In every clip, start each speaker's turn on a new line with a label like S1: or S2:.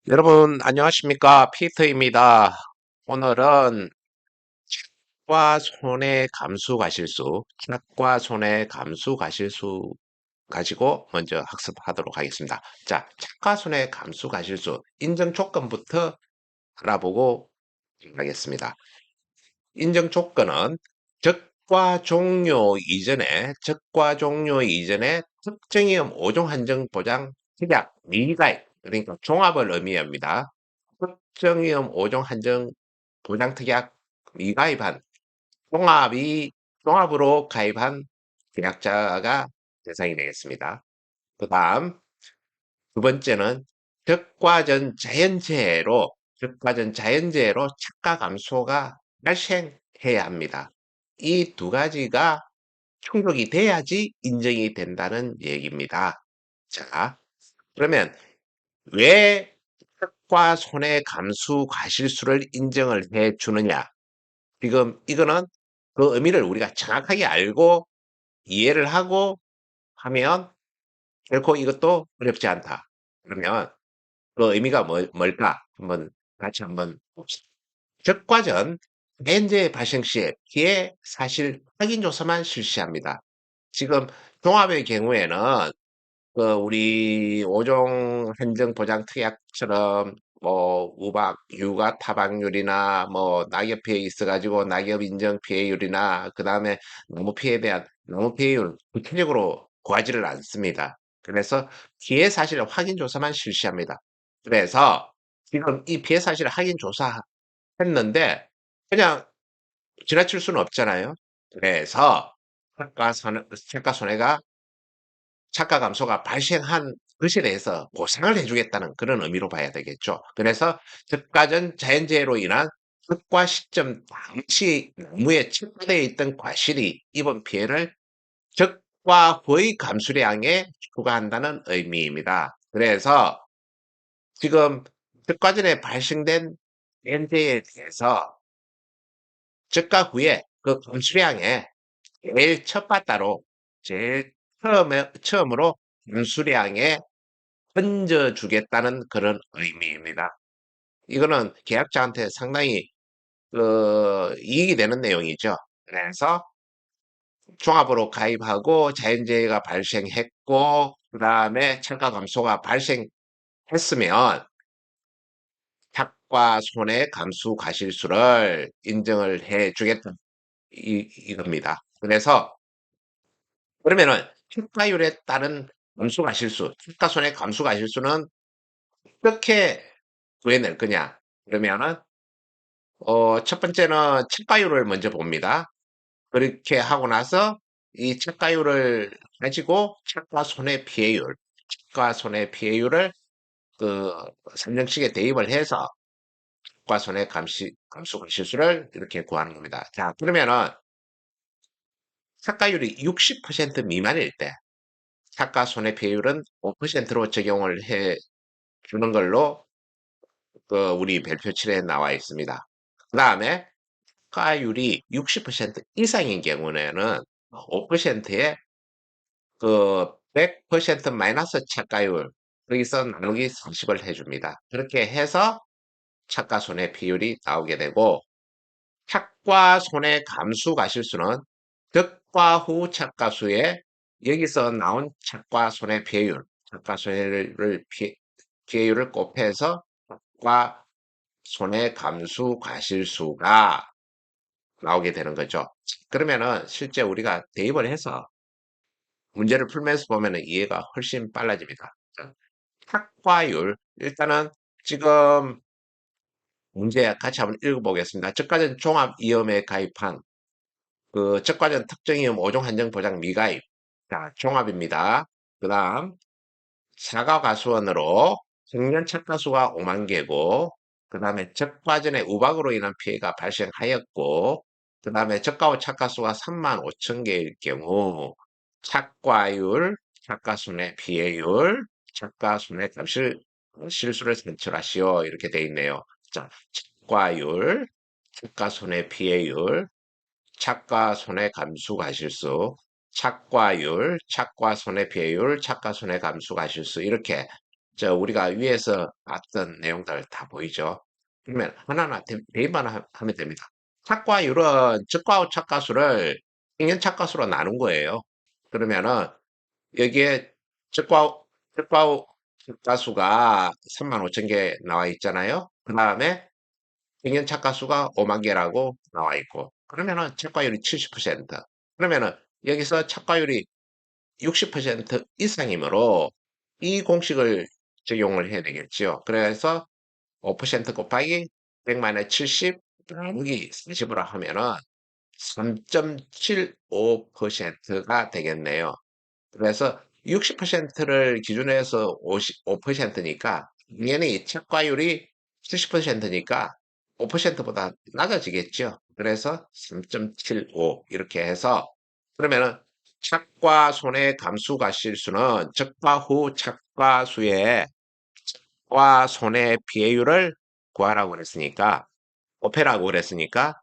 S1: 여러분, 안녕하십니까? 피터입니다. 오늘은 착과 손의 감수 과실수, 착과 손의 감수 과실수 가지고 먼저 학습하도록 하겠습니다. 자, 착과 손의 감수 과실수, 인정 조건부터 알아보고 하겠습니다. 인정 조건은 적과 종료 이전에 특정이음 5종 한정 보장 특약 미가입, 그러니까 종합을 의미합니다. 특정이음 5종 한정 보장 특약 미가입한 종합으로 가입한 계약자가 대상이 되겠습니다. 그 다음 두 번째는 적과전 자연재해로 착가 감소가 발생해야 합니다. 이 두 가지가 충족이 돼야지 인정이 된다는 얘기입니다. 자, 그러면 왜 착과 손해 감수 과실수를 인정을 해 주느냐? 지금 이거는 그 의미를 우리가 정확하게 알고 이해를 하고 하면 결코 이것도 어렵지 않다. 그러면 그 의미가 뭘까? 같이 한번 봅시다. 적과전 해인제 발생 시에 피해 사실 확인 조사만 실시합니다. 지금 종합의 경우에는 그 우리 5종 한정 보장 특약처럼 뭐 유가 타박률이나 뭐 낙엽 피해 있어가지고 낙엽 인정 피해율이나 그 다음에 나무 피해율 구체적으로 구하지를 않습니다. 그래서 피해 사실 확인 조사만 실시합니다. 그래서 지금 이 피해 사실 확인 조사했는데 그냥 지나칠 수는 없잖아요. 그래서 착가 감소가 발생한 것에 대해서 보상을 해주겠다는 그런 의미로 봐야 되겠죠. 그래서 적가전 자연재해로 인한 특과 시점 당시 나무에 침투되어 있던 과실이 입은 피해를 적과 후의 감수량에 추가한다는 의미입니다. 그래서 지금 적과전에 발생된 자연재해에 대해서 적과 후에 그 감수량에 제일 첫 바따로 제일 처음으로 감수량에 던져주겠다는 그런 의미입니다. 이거는 계약자한테 상당히 이익이 되는 내용이죠. 그래서 종합으로 가입하고 자연재해가 발생했고 그 다음에 철가 감소가 발생했으면 착과 손해 감수 과실수를 인정을 해주겠다 이겁니다. 그래서 그러면은 평가율에 따른 감수가실수, 평가손해 감수가실수는 어떻게 구해낼 거냐? 그러면은 첫 번째는 평가율을 먼저 봅니다. 그렇게 하고 나서 이 평가율을 가지고 평가손해 피해율을 그 산정식에 대입을 해서 평가손해 감수가실수를 이렇게 구하는 겁니다. 자, 그러면은 평가율이 60% 미만일 때 착가 손해배율은 5%로 적용을 해 주는 걸로 우리 별표칠에 나와 있습니다. 그 다음에 착가율이 60% 이상인 경우에는 5%의 그 100% 마이너스 착가율 여기서 나누기 30을 해줍니다. 그렇게 해서 착가 손해 비율이 나오게 되고 착과 손해 감수 가실수는 득과 후 착가수에 여기서 나온 착과 손해 비율, 착과 손해를 비율을 곱해서 착과 손해 감수 과실수가 나오게 되는 거죠. 그러면은 실제 우리가 대입을 해서 문제를 풀면서 보면은 이해가 훨씬 빨라집니다. 자, 착과율 일단은 지금 문제 같이 한번 읽어보겠습니다. 저까지는 종합이험에 가입한 그 적과전 특정이음 5종 한정 보장 미가입. 자, 종합입니다. 그 다음, 사과과수원으로 청년 착과수가 5만 개고, 그 다음에 적과전의 우박으로 인한 피해가 발생하였고, 그 다음에 적과후 착과수가 3만 5천 개일 경우, 착과율, 착과순의 피해율, 착과순의 실수를 산출하시오. 이렇게 돼 있네요. 자, 착과율, 착과손해 피해율, 착과 손해 감수 가실수, 착과율, 착과 손해 비율, 착과 손해 감수 가실수 이렇게 우리가 위에서 봤던 내용들 다 보이죠? 그러면 하나하나 대입만 하면 됩니다. 착과율은 적과후 착가수를 평균 착가수로 나눈 거예요. 그러면은 여기에 적과후, 적과후 착가수가 35,000개 나와 있잖아요. 그 다음에 평균 착가수가 5만 개라고 나와 있고, 그러면은 착과율이 70%. 그러면은 여기서 착과율이 60% 이상이므로 이 공식을 적용을 해야 되겠죠. 그래서 5% 곱하기 100만에 70 나누기 40으로 하면은 3.75%가 되겠네요. 그래서 60%를 기준으로 해서 55%니까 당연히 착과율이 70%니까 5%보다 낮아지겠죠. 그래서 3.75 이렇게 해서 그러면은 착과 손해 감수가 실수는 적과 후 착과수의 과 손해 비율을 구하라고 그랬으니까 곱해라고 그랬으니까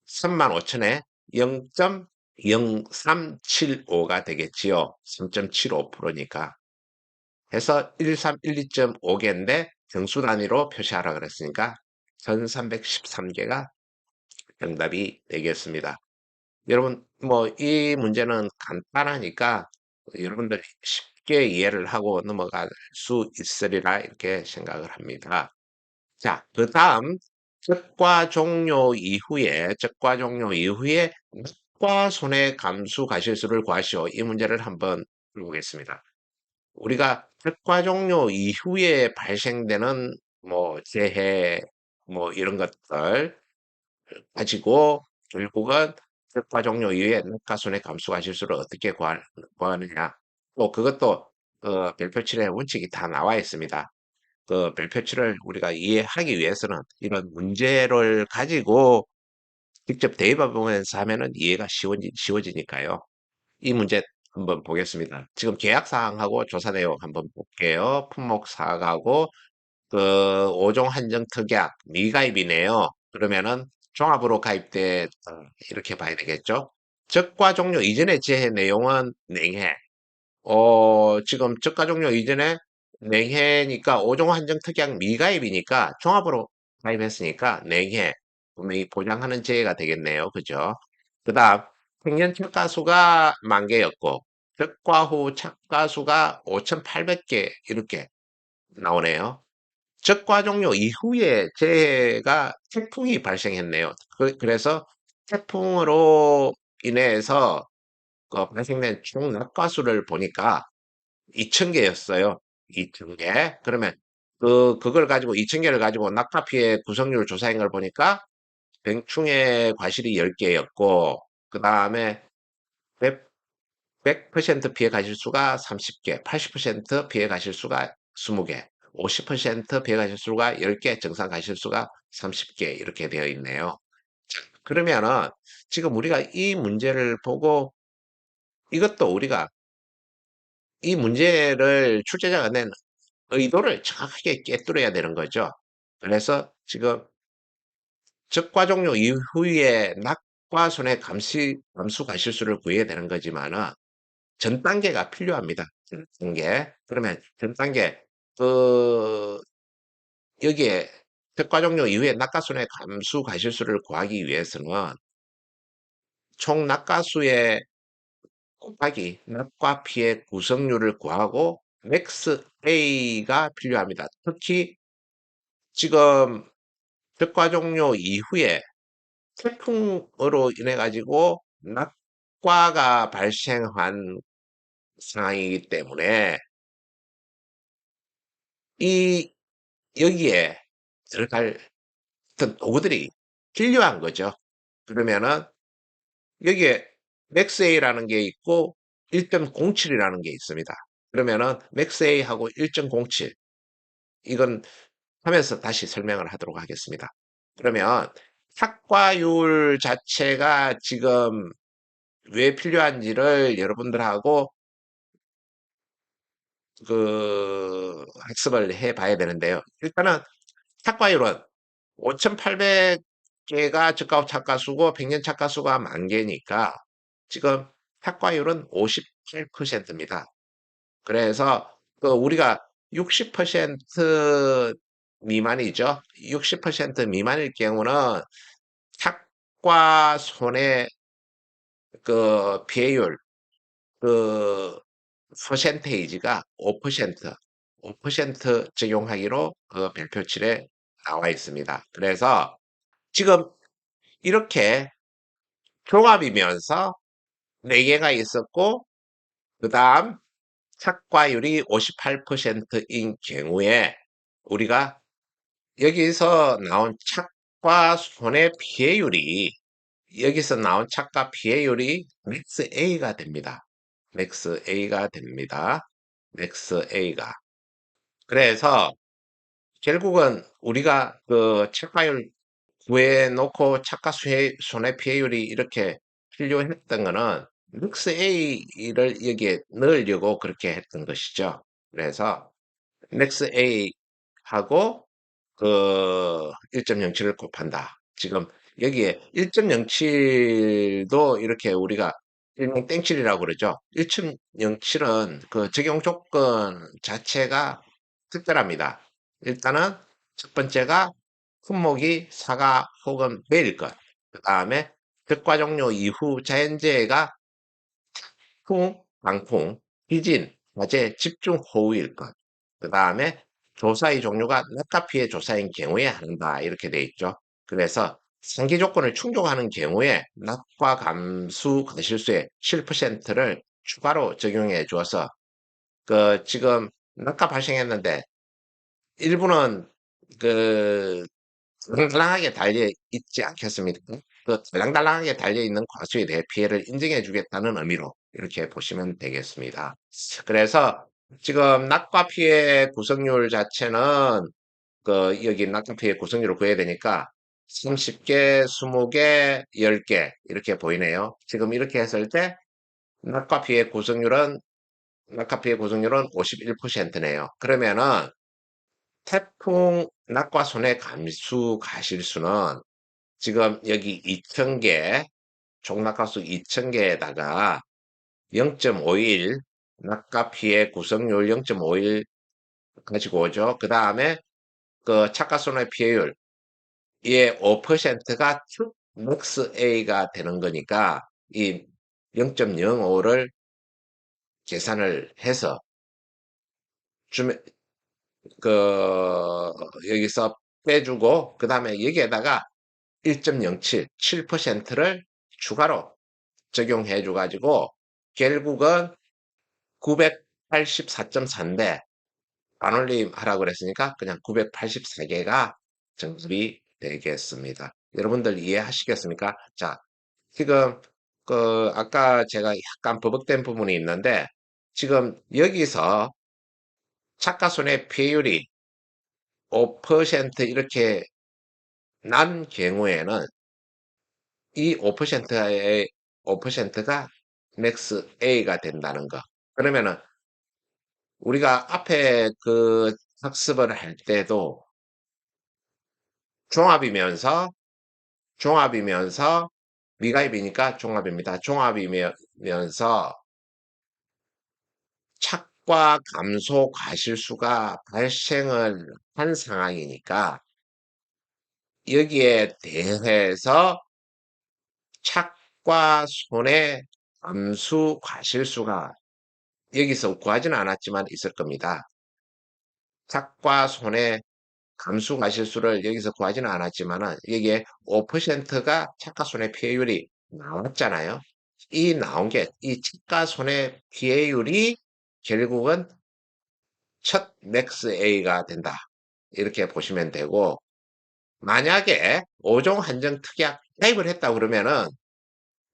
S1: 35,000에 0.0375가 되겠지요. 3.75%니까. 해서 1312.5개인데 정수 단위로 표시하라 그랬으니까 1313개가 정답이 되겠습니다. 여러분, 뭐, 이 문제는 간단하니까 여러분들이 쉽게 이해를 하고 넘어갈 수 있으리라 이렇게 생각을 합니다. 자, 그 다음, 적과 종료 이후에 낙과 손해 감수 가실수를 구하시오. 이 문제를 한번 풀어보겠습니다. 우리가 적과 종료 이후에 발생되는 뭐 재해, 뭐 이런 것들 가지고 결국은 적과 종료 이후에 낙과 손해 감수 가실수를 어떻게 구하느냐. 또 그것도 별표 칠의 원칙이 다 나와 있습니다. 그 별표치를 우리가 이해하기 위해서는 이런 문제를 가지고 직접 대입해 보면서 하면은 이해가 쉬워지니까요. 이 문제 한번 보겠습니다. 지금 계약 사항하고 조사 내용 한번 볼게요. 품목 사항하고 그 5종 한정 특약 미가입이네요. 그러면은 종합으로 가입돼 이렇게 봐야 되겠죠. 적과 종료 이전의 재해 내용은 냉해. 지금 저가 종료 이전에 냉해니까 5종 한정 특약 미가입이니까 종합으로 가입했으니까 냉해 분명히 보장하는 제외가 되겠네요. 그죠? 그 다음 평년 착가수가 10,000개였고 적과 후 착가수가 5,800개 이렇게 나오네요. 적과 종료 이후에 재해가 태풍이 발생했네요. 그래서 태풍으로 인해서 발생된 총 낙과수를 보니까 2,000개였어요. 2,000개. 그러면 그걸 가지고 2,000개를 가지고 낙하 피해 구성률 조사한 걸 보니까 병충해 과실이 10개였고 그다음에 100% 피해 가실 수가 30개, 80% 피해 가실 수가 20개, 50% 피해 가실 수가 10개, 정상 가실 수가 30개 이렇게 되어 있네요. 그러면은 지금 우리가 이 문제를 보고 이것도 우리가 이 문제를 출제자가 낸 의도를 정확하게 꿰뚫어야 되는 거죠. 그래서 지금 적과 종료 이후에 낙과 손해 감수 과실수를 구해야 되는 거지만은 전 단계가 필요합니다. 전 단계. 그러면 전 단계 그 여기에 적과 종료 이후에 낙과 손해 감수 과실수를 구하기 위해서는 총 낙과수의 곱하기 낙과 피해 구성률을 구하고 맥스 A가 필요합니다. 특히 지금 적과 종료 이후에 태풍으로 인해 가지고 낙과가 발생한 상황이기 때문에 이 여기에 들어갈 어떤 도구들이 필요한 거죠. 그러면은 여기에 맥스A라는 게 있고 1.07이라는 게 있습니다. 그러면은 맥스A하고 1.07 이건 하면서 다시 설명을 하도록 하겠습니다. 그러면 착과율 자체가 지금 왜 필요한지를 여러분들하고 학습을 해 봐야 되는데요. 일단은 착과율은 5,800개가 적가 착가수고 평년 착가수가 10,000개니까 지금 착과율은 58%입니다. 그래서 우리가 60% 미만이죠. 60% 미만일 경우는 착과 손해 그 비율, 그 퍼센테이지가 5%, 5% 적용하기로 그 별표칠에 나와 있습니다. 그래서 지금 이렇게 종합이면서 4개가 있었고, 그 다음 착과율이 58%인 경우에 우리가 여기서 나온 착과 손해 피해율이 여기서 나온 착과 피해율이 맥스 A가 됩니다. 맥스 A가 됩니다. 맥스 A가. 그래서 결국은 우리가 그 착과율 구해놓고 착과 손해 피해율이 이렇게 필요했던 거는 맥스 A를 여기에 넣으려고 그렇게 했던 것이죠. 그래서 맥스 A하고 그 1.07을 곱한다. 지금 여기에 1.07도 이렇게 우리가 일명 땡칠이라고 그러죠. 1.07은 그 적용 조건 자체가 특별합니다. 일단은 첫 번째가 품목이 사과 혹은 베일 것. 그 다음에 벽과 종료 이후 자연재해가 풍, 강풍, 희진, 화재, 집중호우일 것. 그 다음에 조사의 종류가 낙하 피해 조사인 경우에 한다. 이렇게 돼 있죠. 그래서 상기 조건을 충족하는 경우에 낙과 감수 과실수의 7%를 추가로 적용해 주어서 그 지금 낙하 발생했는데 일부는 그 달랑달랑하게 달려 있지 않겠습니까? 그 달랑달랑하게 달려 있는 과수에 대해 피해를 인정해 주겠다는 의미로 이렇게 보시면 되겠습니다. 그래서 지금 낙과 피해 구성률 자체는 그 여기 낙과 피해 구성률을 구해야 되니까 30개, 20개, 10개 이렇게 보이네요. 지금 이렇게 했을 때 낙과 피해 구성률은 51%네요. 그러면은 태풍 낙과 손해 감수 가실수는 지금 여기 2000개, 총낙하수 2000개에다가 0.51, 낙과 피해 구성률 0.51 가지고 오죠. 그 다음에 그 착가손해 피해율, 이에 5%가 맥스 A가 되는 거니까 이 0.05를 계산을 해서 주면, 그, 여기서 빼주고, 그 다음에 여기에다가 1.07, 7%를 추가로 적용해 줘가지고 결국은 984.4인데 반올림 하라고 그랬으니까 그냥 984개가 정답이 되겠습니다. 여러분들 이해하시겠습니까? 자, 지금 그 아까 제가 약간 버벅된 부분이 있는데 지금 여기서 착가손해 피해율이 5% 이렇게 난 경우에는 이 5%의 5%가 맥스 A가 된다는 거. 그러면은 우리가 앞에 그 학습을 할 때도 종합이면서 종합이면서 미가입이니까 종합입니다. 종합이면서 착과 감소 과실수가 발생을 한 상황이니까 여기에 대해서 착과 손해 감수 과실수가 여기서 구하지는 않았지만 있을 겁니다. 착과 손해 감수 과실수를 여기서 구하지는 않았지만은 여기에 5%가 착가손해 피해율이 나왔잖아요. 이 나온 게 이 착가손해 피해율이 결국은 첫 맥스 A가 된다. 이렇게 보시면 되고 만약에 5종 한정 특약 가입을 했다 그러면은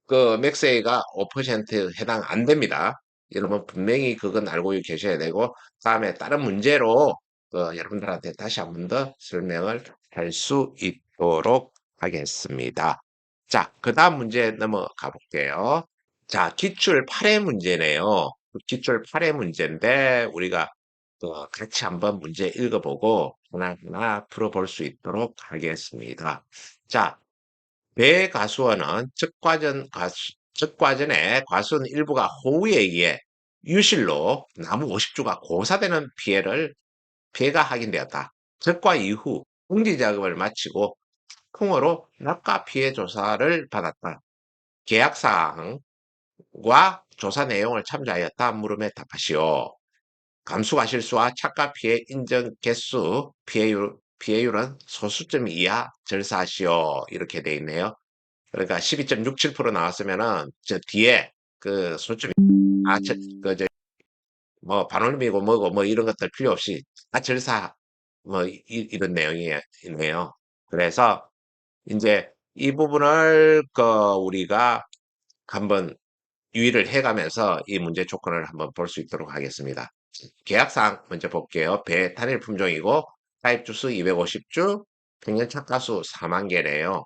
S1: 그 맥스 A가 5% 해당 안 됩니다. 여러분 분명히 그건 알고 계셔야 되고 다음에 다른 문제로 여러분들한테 다시 한 번 더 설명을 할 수 있도록 하겠습니다. 자, 그 다음 문제 넘어가 볼게요. 자, 기출 8회 문제네요. 기출 8회 문제인데 우리가 같이 한번 문제 읽어보고 하나하나 풀어볼 수 있도록 하겠습니다. 자, 배가수원은 적과전에 과수원 일부가 호우에 의해 유실로 나무 50주가 고사되는 피해를 피해가 확인되었다. 적과 이후 공지작업을 마치고 통으로 낙과 피해 조사를 받았다. 계약사항과 조사 내용을 참조하였다. 물음에 답하시오. 감수가 실수와 착가 피해 인정 개수 피해율은 소수점 이하 절사하시오. 이렇게 돼 있네요. 그러니까 12.67% 나왔으면은 저 뒤에 그 소수점 그저 뭐 반올림이고 뭐고 뭐 이런 것들 필요 없이 다 절사 뭐 이런 내용이 있네요. 그래서 이제 이 부분을 그 우리가 한번 유의를 해가면서 이 문제 조건을 한번 볼 수 있도록 하겠습니다. 계약사항 먼저 볼게요. 배 단일 품종이고 타입 주수 250주, 평년 착가수 4만 개네요.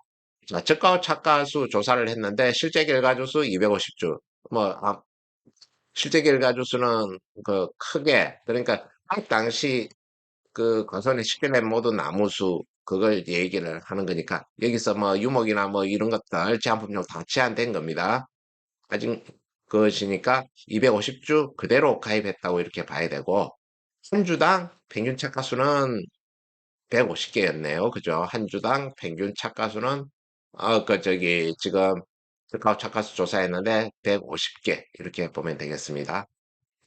S1: 자, 저가 착가수 조사를 했는데 실제 결과 주수 250주. 뭐 실제 결과 주수는 그 크게 그러니까 당시 그 거선에 실겨낸 모든 나무수 그걸 얘기를 하는 거니까 여기서 뭐 유목이나 뭐 이런 것들 제한품종 다 제한된 겁니다. 아직 그것이니까 250주 그대로 가입했다고 이렇게 봐야 되고 한 주당 평균 착가수는 150개였네요. 그죠? 한 주당 평균 착가수는 그 저기 지금 스카우트 착가수 조사했는데 150개 이렇게 보면 되겠습니다.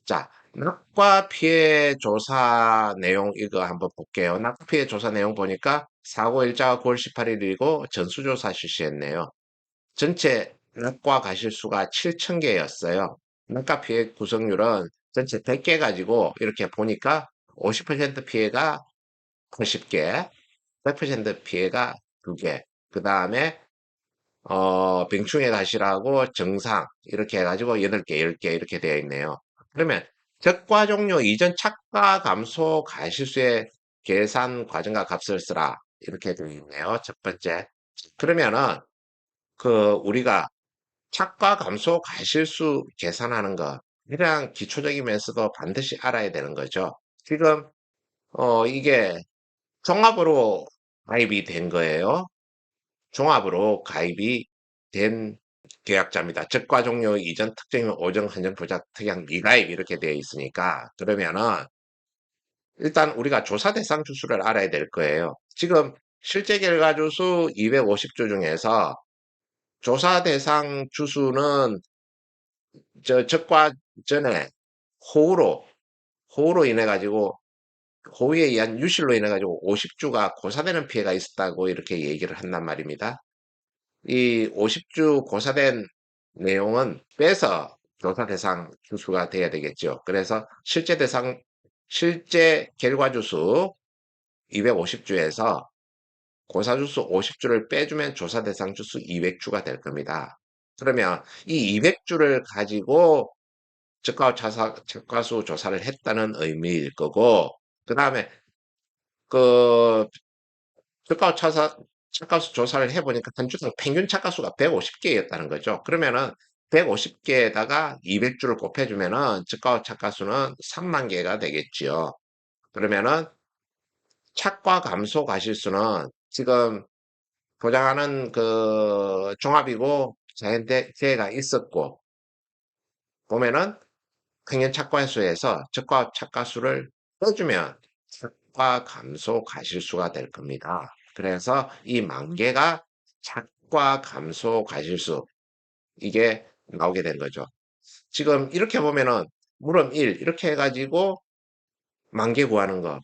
S1: 자, 낙과 피해 조사 내용 이거 한번 볼게요. 낙과 피해 조사 내용 보니까 사고 일자가 9월 18일이고 전수조사 실시했네요. 전체 낙과 가실수가 7,000개였어요. 낙과 피해 구성률은 전체 100개 가지고 이렇게 보니까 50% 피해가 80개, 100% 피해가 2개. 그 다음에 병충해 가시라고 정상 이렇게 해가지고 8개, 10개 이렇게 되어 있네요. 그러면 적과 종료 이전 착가 감소 가실수의 계산 과정과 값을 쓰라 이렇게 되어 있네요. 첫 번째. 그러면은 그 우리가 착과 감소 가실수 계산하는 거 그냥 기초적이면서도 반드시 알아야 되는 거죠. 지금 이게 종합으로 가입이 된 거예요. 종합으로 가입이 된 계약자입니다. 적과 종료 이전 특정인 오정 한정 부작 특약 미가입 이렇게 되어 있으니까 그러면은 일단 우리가 조사 대상 주수를 알아야 될 거예요. 지금 실제 결과 주수 250주 중에서 조사 대상 주수는 저 적과 전에 호우로 호우로 인해 가지고 호우에 의한 유실로 인해 가지고 50주가 고사되는 피해가 있었다고 이렇게 얘기를 한단 말입니다. 이 50주 고사된 내용은 빼서 조사 대상 주수가 돼야 되겠죠. 그래서 실제 결과 주수 250주에서 고사 주수 50주를 빼주면 조사 대상 주수 200주가 될 겁니다. 그러면 이 200주를 가지고 적과수 조사를 했다는 의미일 거고, 그 다음에 그 착가수 조사를 해보니까 한 주당 평균 착가수가 150개였다는 거죠. 그러면은 150개에다가 200주를 곱해주면은 적가 착가수는 3만 개가 되겠지요. 그러면은 착과 감소 가실수는 지금 보장하는 그 종합이고 자연재해가 있었고 보면은 평균 착과수에서 적과 착가수를 빼주면 착과 감소 가실수가 될 겁니다. 그래서 이 만개가 착과 감소 가실수 이게 나오게 된 거죠. 지금 이렇게 보면은 물음 1 이렇게 해가지고 만개 구하는 거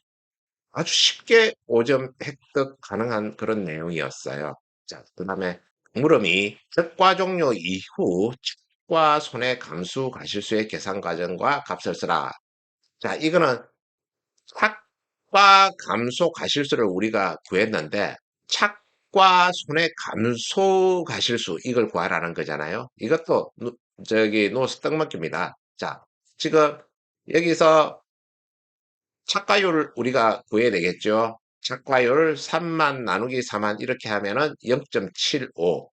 S1: 아주 쉽게 5점 획득 가능한 그런 내용이었어요. 자, 그 다음에 물음이 적과 종료 이후 착과 손해 감수 가실수의 계산 과정과 값을 쓰라. 자, 이거는 착과 감소 가실수를 우리가 구했는데 착과 손해 감소 가실수 이걸 구하라는 거잖아요. 이것도 저기 노스 떡먹기입니다. 자, 지금 여기서 착과율을 우리가 구해야 되겠죠. 착과율 3만 나누기 4만 이렇게 하면은 0.75,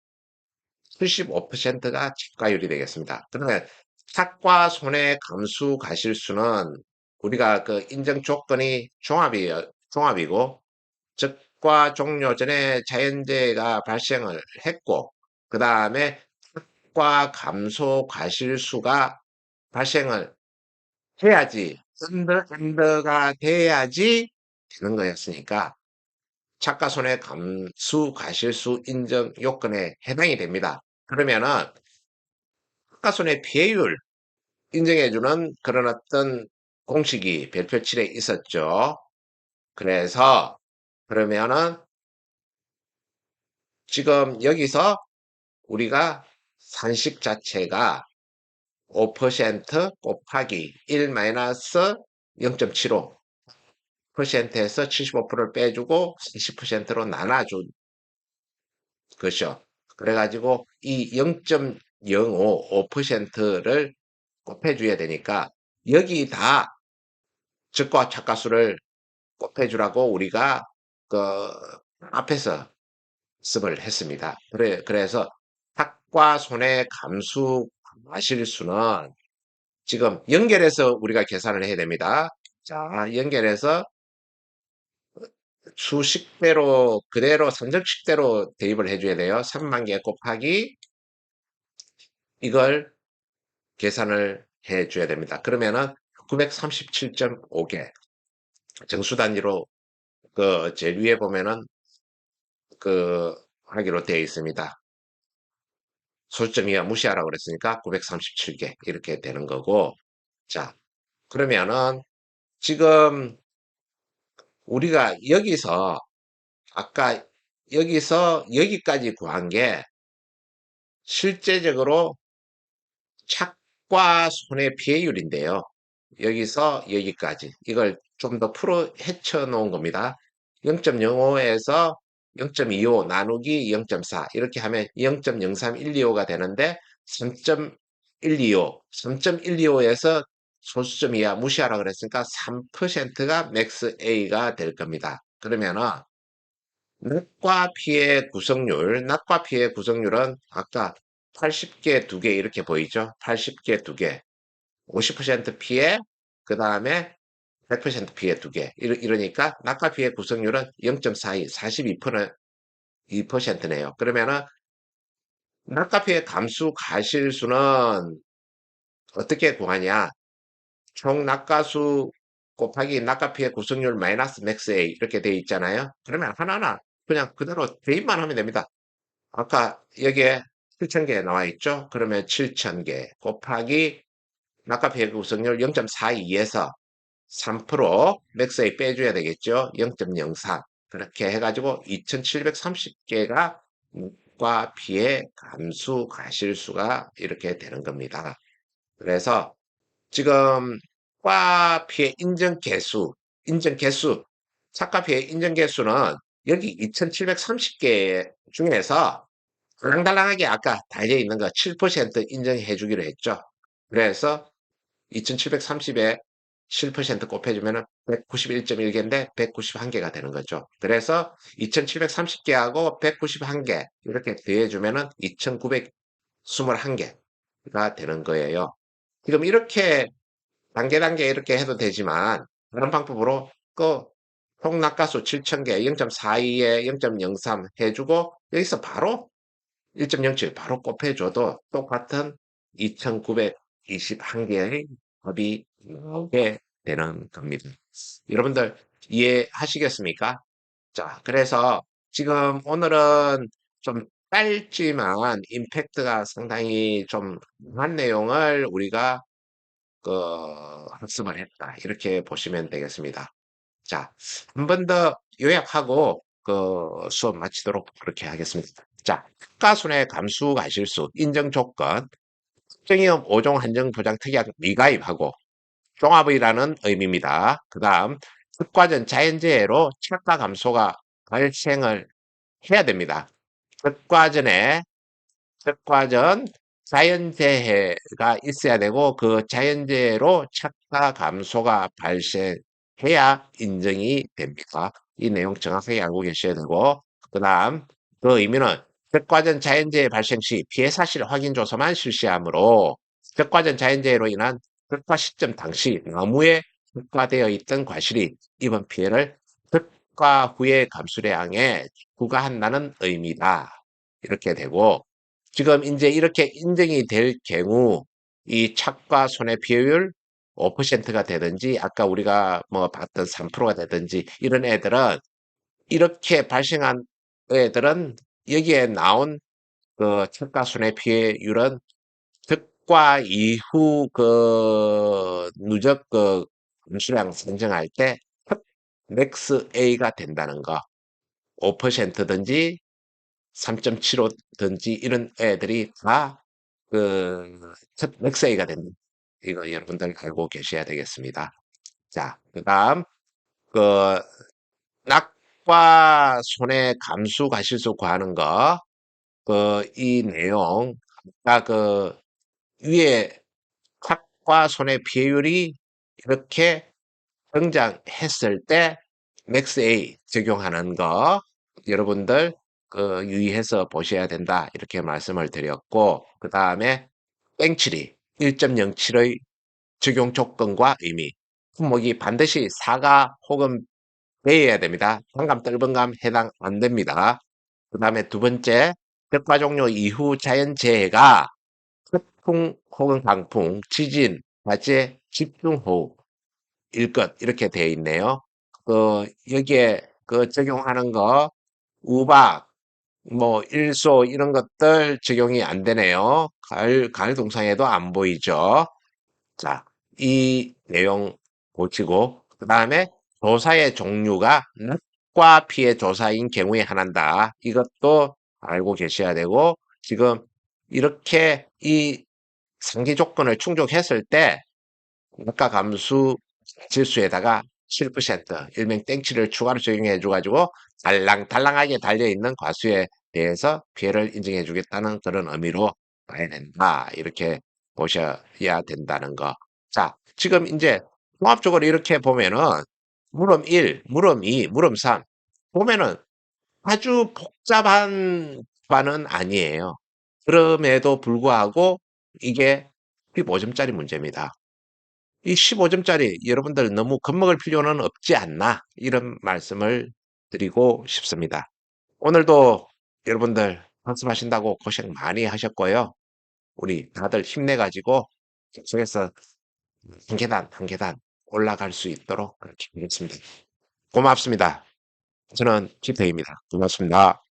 S1: 75%가 착과율이 되겠습니다. 그러면 착과 손해 감수 가실수는 우리가 그 인정 조건이 종합이고 적과 종료 전에 자연재해가 발생을 했고 그 다음에 착과 감소 가실수가 발생을 해야지 엔드가 돼야지 되는 거였으니까 착가 손해 감수 과실수 인정 요건에 해당이 됩니다. 그러면은 착가 손해 피해율 인정해주는 그런 어떤 공식이 별표칠에 있었죠. 그래서 그러면은 지금 여기서 우리가 산식 자체가 5% 곱하기 1 마이너스 0.75 퍼센트에서 75%를 빼주고 40%로 나눠준 것이죠. 그래가지고 이 0.05, 5%를 곱해줘야 되니까 여기 다 적과 착가수를 곱해주라고 우리가 그 앞에서 습을 했습니다. 그래서 탁과 손의 감수 과실수는 지금 연결해서 우리가 계산을 해야 됩니다. 자, 연결해서 수식대로 그대로 선정식대로 대입을 해줘야 돼요. 3만 개 곱하기 이걸 계산을 해줘야 됩니다. 그러면은 937.5개 정수 단위로 그 제일 위에 보면은 그 하기로 되어 있습니다. 소수점 이하 무시하라고 그랬으니까 937개 이렇게 되는 거고. 자, 그러면은 지금 우리가 여기서 아까 여기서 여기까지 구한 게 실제적으로 착과 손해 피해율인데요. 여기서 여기까지 이걸 좀 더 풀어 헤쳐 놓은 겁니다. 0.05에서 0.25 나누기 0.4 이렇게 하면 0.03125가 되는데 3.125, 3.125에서 소수점 이하 무시하라 그랬으니까 3%가 맥스 A가 될 겁니다. 그러면은 낙과 피해 구성률은 아까 80개 2개 이렇게 보이죠? 80개 2개, 50% 피해, 그 다음에 100% 피해 2개. 이러니까 낙과 피해 구성률은 0.42, 42%네요. 그러면은 낙과 피해 감수 가실수는 어떻게 구하냐? 총 낙과수 곱하기 낙과 피해 구성률 마이너스 맥스 A 이렇게 돼 있잖아요. 그러면 하나하나 그냥 그대로 대입만 하면 됩니다. 아까 여기에 7,000개 나와 있죠? 그러면 7,000개 곱하기 낙과 피해 구성률 0.42에서 3% 맥스에 빼줘야 되겠죠? 0.03 그렇게 해가지고 2,730개가 낙과 피해 감수 과실수가 이렇게 되는 겁니다. 그래서 지금 과 피해 인정 개수, 착과 피해 인정 개수는 여기 2,730개 중에서 달랑달랑하게 아까 달려 있는 거 7% 인정해 주기로 했죠. 그래서 2,730에 7% 곱해주면 191.1개인데 191개가 되는 거죠. 그래서 2,730개하고 191개 이렇게 더해주면 2,921개가 되는 거예요. 지금 이렇게 단계 이렇게 해도 되지만 다른 방법으로 그 총낙가수 7,000개 0.42에 0.03 해주고 여기서 바로 1.07 바로 곱해줘도 똑같은 2,921개의 답이 나오게 되는 겁니다. 여러분들 이해하시겠습니까? 자, 그래서 지금 오늘은 좀 짧지만 임팩트가 상당히 좀 강한 내용을 우리가 그 학습을 했다. 이렇게 보시면 되겠습니다. 자, 한 번 더 요약하고 그 수업 마치도록 그렇게 하겠습니다. 자, 가순의 감수 과실수 인정 조건, 특정이업 5종 한정 보장 특약 미가입하고 종합이라는 의미입니다. 그 다음 특과전 자연재해로 착가 감소가 발생을 해야 됩니다. 특과전에 특과전 자연재해가 있어야 되고 그 자연재해로 착가 감소가 발생해야 인정이 됩니다. 이 내용 정확하게 알고 계셔야 되고 그 다음 그 의미는 특과전 자연재해 발생 시 피해 사실 확인 조사만 실시하므로 특과전 자연재해로 인한 특과 시점 당시 나무에 특과되어 있던 과실이 이번 피해를 특과 후의 감수량에 부과한다는 의미다. 이렇게 되고 지금 이제 이렇게 인정이 될 경우 이 착과 손해 비율 5%가 되든지 아까 우리가 뭐 봤던 3%가 되든지 이런 애들은 이렇게 발생한 애들은 여기에 나온 그 척가순의 피해율은 득과 이후 그 누적 그 검수량 산정할 때 맥스 A가 된다는 거. 5%든지 3.75든지 이런 애들이 다 그 맥스 A가 된다. 이거 여러분들 알고 계셔야 되겠습니다. 자, 그다음 그 낙과 손해 감수 가실수 구하는 거. 그 이 내용 아까 그 위에 탁과 손해 비율이 이렇게 등장했을 때 맥스 A 적용하는 거 여러분들 그 유의해서 보셔야 된다 이렇게 말씀을 드렸고 그 다음에 땡칠이 1.07의 적용 조건과 의미 품목이 반드시 사과 혹은 배여야 됩니다. 한감 떫은감 해당 안 됩니다. 그 다음에 두 번째 벽화 종료 이후 자연재해가 태풍 혹은 강풍, 지진, 화재, 집중호우 일것 이렇게 되어 있네요. 여기에 그 적용하는 거 우박, 뭐 일소 이런 것들 적용이 안 되네요. 가을 동상에도 안 보이죠. 자, 이 내용 보시고 그 다음에 조사의 종류가 낙과 피해 조사인 경우에 한한다. 이것도 알고 계셔야 되고 지금 이렇게 이 상기 조건을 충족했을 때 원가 감수 지수에다가 7% 일명 땡치를 추가로 적용해 줘가지고 달랑달랑하게 달려있는 과수에 대해서 피해를 인정해 주겠다는 그런 의미로 봐야 된다. 이렇게 보셔야 된다는 거. 자, 지금 이제 종합적으로 이렇게 보면은 물음 1, 물음 2, 물음 3 보면은 아주 복잡한 바는 아니에요. 그럼에도 불구하고 이게 15점짜리 문제입니다. 이 15점짜리 여러분들 너무 겁먹을 필요는 없지 않나 이런 말씀을 드리고 싶습니다. 오늘도 여러분들 학습하신다고 고생 많이 하셨고요. 우리 다들 힘내가지고 계속해서 한 계단 한 계단 올라갈 수 있도록 그렇게 하겠습니다. 고맙습니다. 저는 김태희입니다. 고맙습니다.